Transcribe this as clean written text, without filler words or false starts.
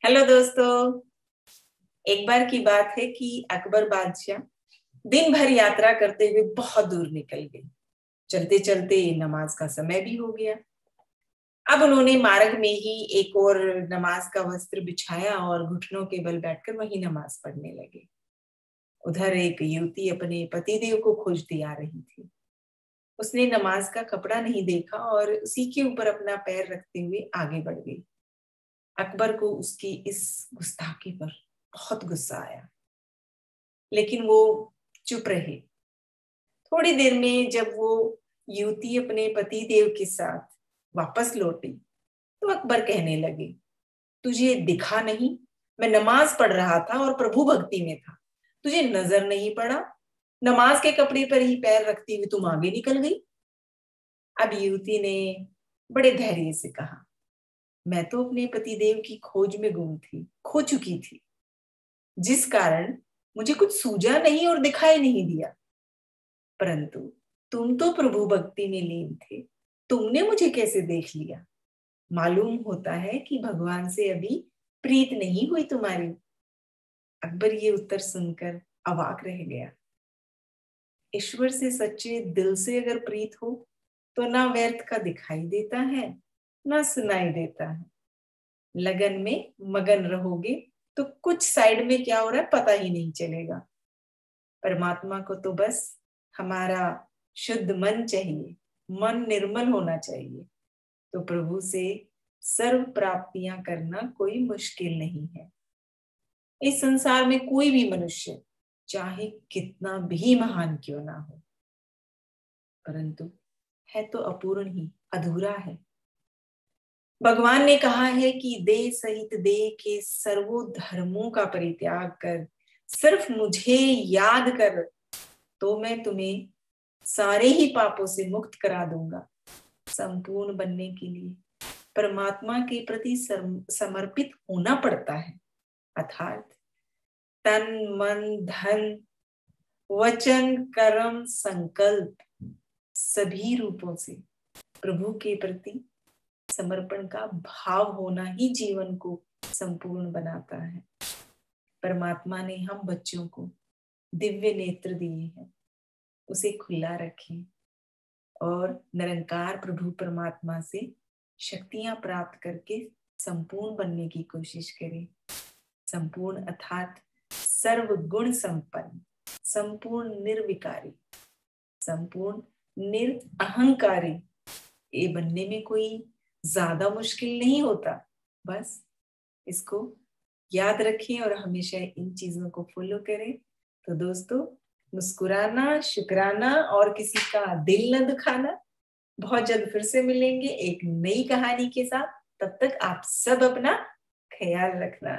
Hello दोस्तों। एक बार की बात है कि अकबर बादशाह दिन भर यात्रा करते हुए बहुत दूर निकल गए। चलते चलते नमाज का समय भी हो गया। अब उन्होंने मार्ग में ही एक और नमाज का वस्त्र बिछाया और घुटनों के बल बैठकर वही नमाज पढ़ने लगे। उधर एक युवती अपने पतिदेव को खोजती आ रही थी। उसने नमाज का कपड़ा नहीं देखा और उसी के ऊपर अपना पैर रखते हुए आगे बढ़ गई। अकबर को उसकी इस गुस्ताखी पर बहुत गुस्सा आया, लेकिन वो चुप रहे। थोड़ी देर में जब वो युवती अपने पति देव के साथ वापस लौटी तो अकबर कहने लगे, तुझे दिखा नहीं? मैं नमाज पढ़ रहा था और प्रभु भक्ति में था। तुझे नजर नहीं पड़ा? नमाज के कपड़े पर ही पैर रखती हुई तुम आगे निकल गई। अब युवती ने बड़े धैर्य से कहा, मैं तो अपने पतिदेव की खोज में गुम थी, खो चुकी थी, जिस कारण मुझे कुछ सूझा नहीं और दिखाई नहीं दिया। परंतु तुम तो प्रभु भक्ति में लीन थे, तुमने मुझे कैसे देख लिया? मालूम होता है कि भगवान से अभी प्रीत नहीं हुई तुम्हारी। अकबर ये उत्तर सुनकर अवाक रह गया। ईश्वर से सच्चे दिल से अगर प्रीत हो तो ना व्यर्थ का दिखाई देता है, ना सुनाई देता है। लगन में मगन रहोगे तो कुछ साइड में क्या हो रहा है पता ही नहीं चलेगा। परमात्मा को तो बस हमारा शुद्ध मन चाहिए, मन निर्मल होना चाहिए, तो प्रभु से सर्व प्राप्तियां करना कोई मुश्किल नहीं है। इस संसार में कोई भी मनुष्य चाहे कितना भी महान क्यों ना हो, परंतु है तो अपूर्ण ही, अधूरा है। भगवान ने कहा है कि देह सहित देह के सर्वो धर्मों का परित्याग कर सिर्फ मुझे याद कर, तो मैं तुम्हें सारे ही पापों से मुक्त करा दूंगा। संपूर्ण बनने के लिए परमात्मा के प्रति समर्पित होना पड़ता है, अर्थात तन मन धन वचन कर्म संकल्प सभी रूपों से प्रभु के प्रति समर्पण का भाव होना ही जीवन को संपूर्ण बनाता है। परमात्मा ने हम बच्चों को दिव्य नेत्र दिए हैं, उसे खुला रखें और निरंकार प्रभु परमात्मा से शक्तियां प्राप्त करके संपूर्ण बनने की कोशिश करें। संपूर्ण अर्थात सर्व गुण संपन्न, संपूर्ण निर्विकारी, संपूर्ण निरअहंकारी। ये बनने में कोई ज्यादा मुश्किल नहीं होता, बस इसको याद रखें और हमेशा इन चीजों को फॉलो करें। तो दोस्तों, मुस्कुराना, शुक्राना और किसी का दिल न दुखाना। बहुत जल्द फिर से मिलेंगे एक नई कहानी के साथ। तब तक आप सब अपना ख्याल रखना।